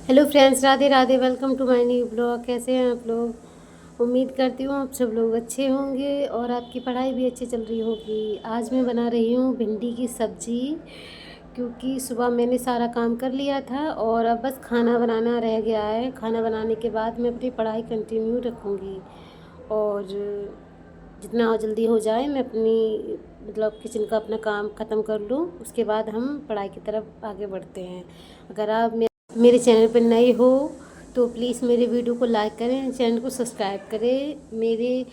Hello friends, Radhe Radhe. Welcome to my new blog. कैसे हैं आप लोग? उम्मीद करती हूँ आप सब लोग अच्छे होंगे और आपकी पढ़ाई भी अच्छी चल रही होगी। आज मैं बना रही हूँ भिंडी की सब्ज़ी, क्योंकि सुबह मैंने सारा काम कर लिया था और अब बस खाना बनाना रह गया है। खाना बनाने के बाद मैं अपनी पढ़ाई कंटिन्यू रखूँगी और जितना जल्दी हो जाए मैं अपनी किचन का अपना काम ख़त्म कर लूँ, उसके बाद हम पढ़ाई की तरफ आगे बढ़ते हैं। अगर आप मेरे चैनल पर नए हो तो प्लीज़ मेरे वीडियो को लाइक करें, चैनल को सब्सक्राइब करें। मेरे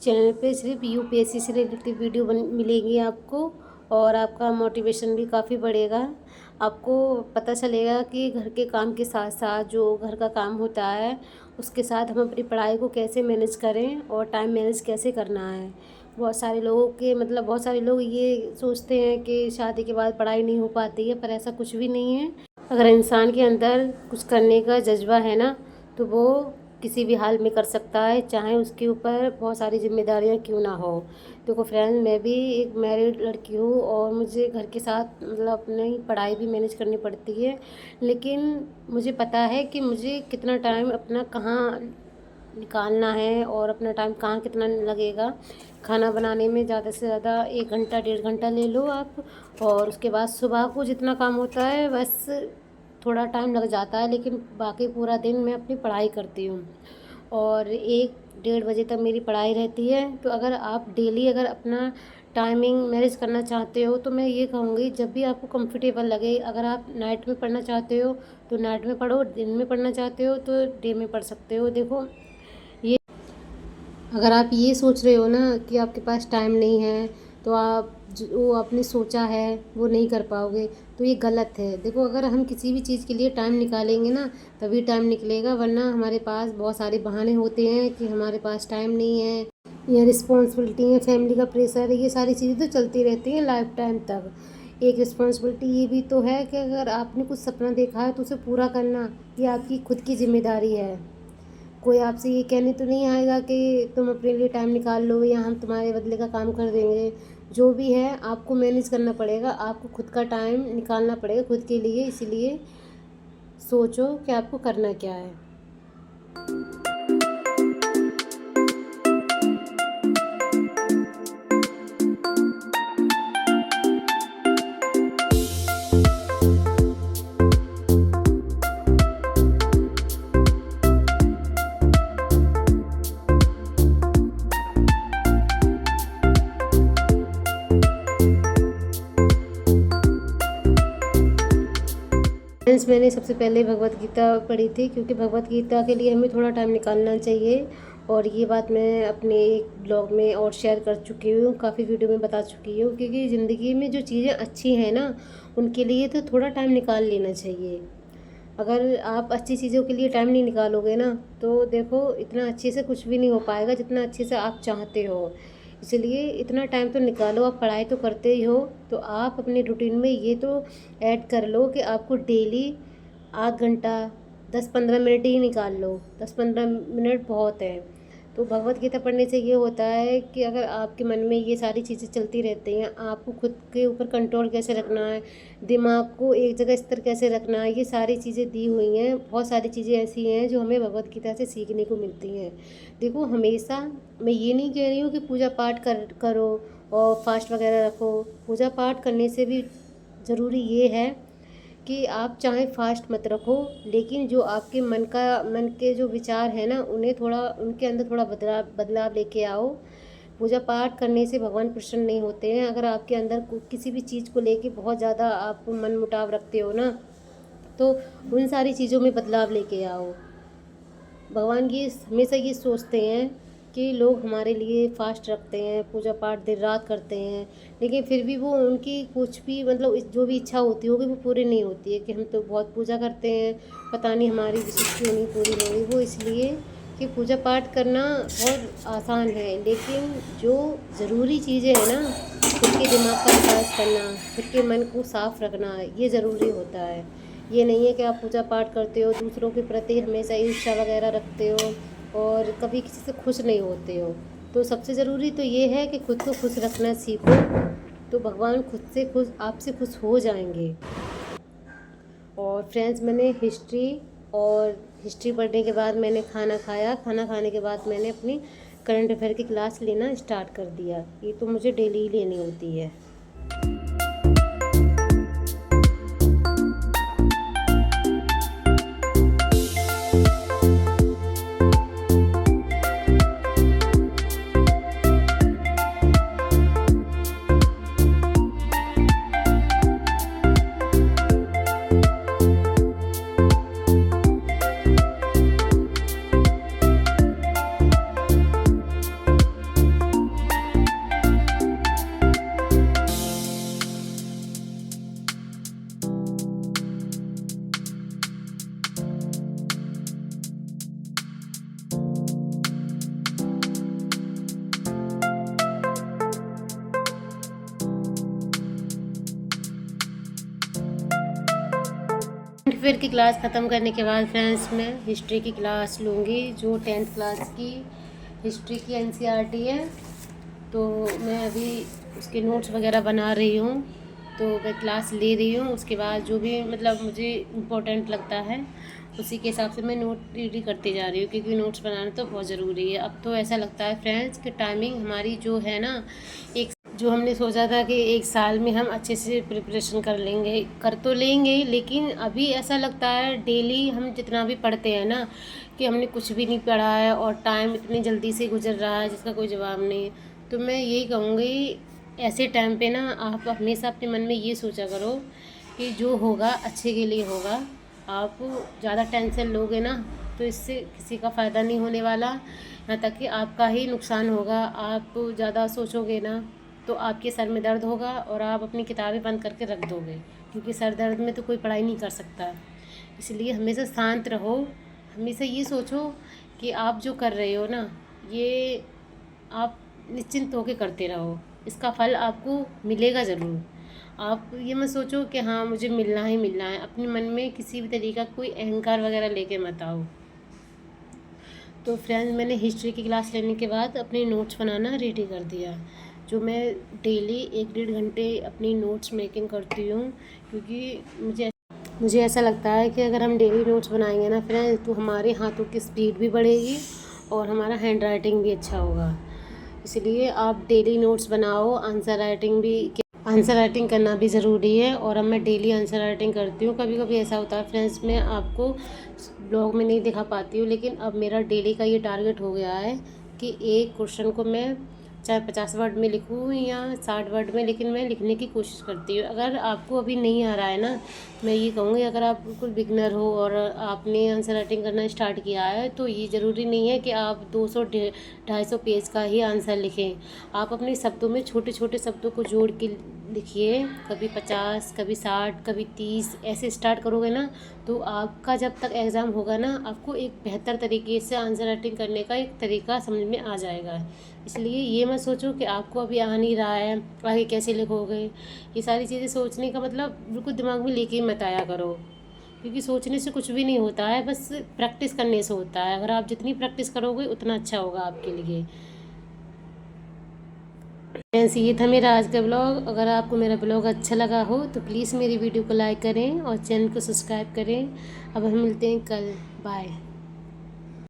चैनल पे सिर्फ यूपीएससी से रिलेटेड वीडियो मिलेंगी आपको और आपका मोटिवेशन भी काफ़ी बढ़ेगा। आपको पता चलेगा कि घर के काम के साथ साथ जो घर का काम होता है उसके साथ हम अपनी पढ़ाई को कैसे मैनेज करें और टाइम मैनेज कैसे करना है। बहुत सारे लोग ये सोचते हैं कि शादी के बाद पढ़ाई नहीं हो पाती है, पर ऐसा कुछ भी नहीं है। अगर इंसान के अंदर कुछ करने का जज्बा है ना, तो वो किसी भी हाल में कर सकता है, चाहे उसके ऊपर बहुत सारी जिम्मेदारियां क्यों ना हो। देखो फ्रेंड, मैं भी एक मैरिड लड़की हूँ और मुझे घर के साथ अपनी पढ़ाई भी मैनेज करनी पड़ती है। लेकिन मुझे पता है कि मुझे कितना टाइम अपना कहाँ निकालना है और अपना टाइम कहाँ कितना लगेगा। खाना बनाने में ज़्यादा से ज़्यादा 1 घंटा 1.5 घंटा ले लो आप, और उसके बाद सुबह को जितना काम होता है बस थोड़ा टाइम लग जाता है, लेकिन बाकी पूरा दिन मैं अपनी पढ़ाई करती हूँ और 1 डेढ़ बजे तक मेरी पढ़ाई रहती है। तो अगर आप डेली अगर अपना टाइमिंग मैनेज करना चाहते हो तो मैं ये कहूँगी, जब भी आपको कंफर्टेबल लगे, अगर आप नाइट में पढ़ना चाहते हो तो नाइट में पढ़ो, दिन में पढ़ना चाहते हो तो डे में पढ़ सकते हो। देखो, ये अगर आप ये सोच रहे हो ना कि आपके पास टाइम नहीं है, तो आप जो आपने सोचा है वो नहीं कर पाओगे, तो ये गलत है। देखो, अगर हम किसी भी चीज़ के लिए टाइम निकालेंगे ना, तभी टाइम निकलेगा, वरना हमारे पास बहुत सारे बहाने होते हैं कि हमारे पास टाइम नहीं है या रिस्पॉन्सिबिलिटी है, फैमिली का प्रेशर है। ये सारी चीज़ें तो चलती रहती हैं लाइफ टाइम तक। एक रिस्पॉन्सिबिलिटी ये भी तो है कि अगर आपने कुछ सपना देखा है तो उसे पूरा करना ये आपकी खुद की जिम्मेदारी है। कोई आपसे ये कहने तो नहीं आएगा कि तुम अपने लिए टाइम निकाल लो या हम तुम्हारे बदले का काम कर देंगे। जो भी है आपको मैनेज करना पड़ेगा, आपको खुद का टाइम निकालना पड़ेगा खुद के लिए। इसीलिए सोचो कि आपको करना क्या है। फ्रेंड्स, मैंने सबसे पहले भगवत गीता पढ़ी थी, क्योंकि भगवत गीता के लिए हमें थोड़ा टाइम निकालना चाहिए। और ये बात मैं अपने एक ब्लॉग में और शेयर कर चुकी हूँ, काफ़ी वीडियो में बता चुकी हूँ, क्योंकि ज़िंदगी में जो चीज़ें अच्छी हैं ना, उनके लिए तो थोड़ा टाइम निकाल लेना चाहिए। अगर आप अच्छी चीज़ों के लिए टाइम नहीं निकालोगे ना, तो देखो इतना अच्छे से कुछ भी नहीं हो पाएगा जितना अच्छे से आप चाहते हो। इसलिए इतना टाइम तो निकालो। आप पढ़ाई तो करते ही हो, तो आप अपने रूटीन में ये तो ऐड कर लो कि आपको डेली आध घंटा 10-15 मिनट ही निकाल लो। 10-15 मिनट बहुत है। तो भगवत गीता पढ़ने से ये होता है कि अगर आपके मन में ये सारी चीज़ें चलती रहती हैं, आपको खुद के ऊपर कंट्रोल कैसे रखना है, दिमाग को एक जगह स्थिर कैसे रखना है, ये सारी चीज़ें दी हुई हैं। बहुत सारी चीज़ें ऐसी हैं जो हमें भगवत गीता से सीखने को मिलती हैं। देखो, हमेशा मैं ये नहीं कह रही हूँ कि पूजा पाठ करो और फास्ट वगैरह रखो। पूजा पाठ करने से भी ज़रूरी ये है कि आप चाहे फास्ट मत रखो, लेकिन जो आपके मन के जो विचार हैं ना, उन्हें थोड़ा उनके अंदर थोड़ा बदलाव लेके आओ। पूजा पाठ करने से भगवान प्रसन्न नहीं होते हैं। अगर आपके अंदर किसी भी चीज़ को लेके बहुत ज़्यादा आप मन मुटाव रखते हो ना, तो उन सारी चीज़ों में बदलाव लेके आओ। भगवान ये हमेशा ये सोचते हैं कि लोग हमारे लिए फास्ट रखते हैं, पूजा पाठ देर रात करते हैं, लेकिन फिर भी वो उनकी कुछ भी जो भी इच्छा होती होगी वो पूरी नहीं होती है। कि हम तो बहुत पूजा करते हैं, पता नहीं हमारी विशेष क्यों नहीं पूरी हो रही। वो इसलिए कि पूजा पाठ करना बहुत आसान है, लेकिन जो ज़रूरी चीज़ें हैं ना, खुद के दिमाग का विकास करना, खुद के मन को साफ रखना, ये ज़रूरी होता है। ये नहीं है कि आप पूजा पाठ करते हो, दूसरों के प्रति हमेशा ईर्ष्या वगैरह रखते हो और कभी किसी से खुश नहीं होते हो। तो सबसे ज़रूरी तो ये है कि खुद को खुश रखना सीखो, तो भगवान खुद से खुश आपसे खुश हो जाएंगे। और फ्रेंड्स, मैंने हिस्ट्री और हिस्ट्री पढ़ने के बाद मैंने खाना खाया। खाना खाने के बाद मैंने अपनी करंट अफेयर की क्लास लेना स्टार्ट कर दिया। ये तो मुझे डेली ही लेनी होती है। फिर की क्लास ख़त्म करने के बाद फ्रेंड्स मैं हिस्ट्री की क्लास लूँगी, जो 10th क्लास की हिस्ट्री की NCERT है। तो मैं अभी उसके नोट्स वगैरह बना रही हूँ, तो मैं क्लास ले रही हूँ। उसके बाद जो भी मतलब मुझे इम्पोर्टेंट लगता है उसी के हिसाब से मैं नोट रेडी करती जा रही हूँ, क्योंकि नोट्स बनाना तो बहुत ज़रूरी है। अब तो ऐसा लगता है फ्रेंड्स कि टाइमिंग हमारी जो है ना, एक जो हमने सोचा था कि 1 साल में हम अच्छे से प्रिपरेशन कर तो लेंगे, लेकिन अभी ऐसा लगता है डेली हम जितना भी पढ़ते हैं ना कि हमने कुछ भी नहीं पढ़ा है और टाइम इतनी जल्दी से गुजर रहा है जिसका कोई जवाब नहीं। तो मैं यही कहूँगी, ऐसे टाइम पे ना आप हमेशा अपने मन में ये सोचा करो कि जो होगा अच्छे के लिए होगा। आप ज़्यादा टेंशन लोगे ना तो इससे किसी का फ़ायदा नहीं होने वाला, यहाँ तक कि आपका ही नुकसान होगा। आप ज़्यादा सोचोगे ना तो आपके सर में दर्द होगा और आप अपनी किताबें बंद करके रख दोगे, क्योंकि सर दर्द में तो कोई पढ़ाई नहीं कर सकता। इसलिए हमेशा शांत रहो, हमेशा ये सोचो कि आप जो कर रहे हो ना ये आप निश्चिंत होकर करते रहो, इसका फल आपको मिलेगा ज़रूर। आप ये मत सोचो कि हाँ मुझे मिलना ही मिलना है। अपने मन में किसी भी तरीका कोई अहंकार वगैरह लेके मत आओ। तो फ्रेंड्स मैंने हिस्ट्री की क्लास लेने के बाद अपने नोट्स बनाना रेडी कर दिया, जो मैं डेली 1-1.5 घंटे अपनी नोट्स मेकिंग करती हूँ, क्योंकि मुझे ऐसा लगता है कि अगर हम डेली नोट्स बनाएंगे ना फ्रेंड्स तो हमारे हाथों की स्पीड भी बढ़ेगी और हमारा हैंड राइटिंग भी अच्छा होगा। इसलिए आप डेली नोट्स बनाओ। आंसर राइटिंग करना भी ज़रूरी है, और अब मैं डेली आंसर राइटिंग करती हूँ। कभी कभी ऐसा होता है फ्रेंड्स मैं आपको ब्लॉग में नहीं दिखा पाती हूँ, लेकिन अब मेरा डेली का ये टारगेट हो गया है कि एक क्वेश्चन को मैं चाहे 50 वर्ड में लिखूँ या 60 वर्ड में, लेकिन मैं लिखने की कोशिश करती हूँ। अगर आपको अभी नहीं आ रहा है ना, मैं ये कहूँगी अगर आप बिल्कुल बिगनर हो और आपने आंसर राइटिंग करना स्टार्ट किया है तो ये ज़रूरी नहीं है कि आप 200-250 पेज का ही आंसर लिखें। आप अपने शब्दों में छोटे छोटे शब्दों को जोड़ के लिखिए, कभी 50, कभी 60, कभी 30 ऐसे स्टार्ट करोगे ना तो आपका जब तक एग्ज़ाम होगा ना आपको एक बेहतर तरीके से आंसर राइटिंग करने का एक तरीका समझ में आ जाएगा। इसलिए ये मत सोचो कि आपको अभी आ नहीं रहा है, आगे कैसे लिखोगे। ये सारी चीज़ें सोचने का मतलब बिल्कुल दिमाग में लेके ही मत आया करो, क्योंकि सोचने से कुछ भी नहीं होता है, बस प्रैक्टिस करने से होता है। अगर आप जितनी प्रैक्टिस करोगे उतना अच्छा होगा आपके लिए। फ्रेंड्स ये था मेरा आज का ब्लॉग। अगर आपको मेरा ब्लॉग अच्छा लगा हो तो प्लीज़ मेरी वीडियो को लाइक करें और चैनल को सब्सक्राइब करें। अब हम मिलते हैं कल। बाय।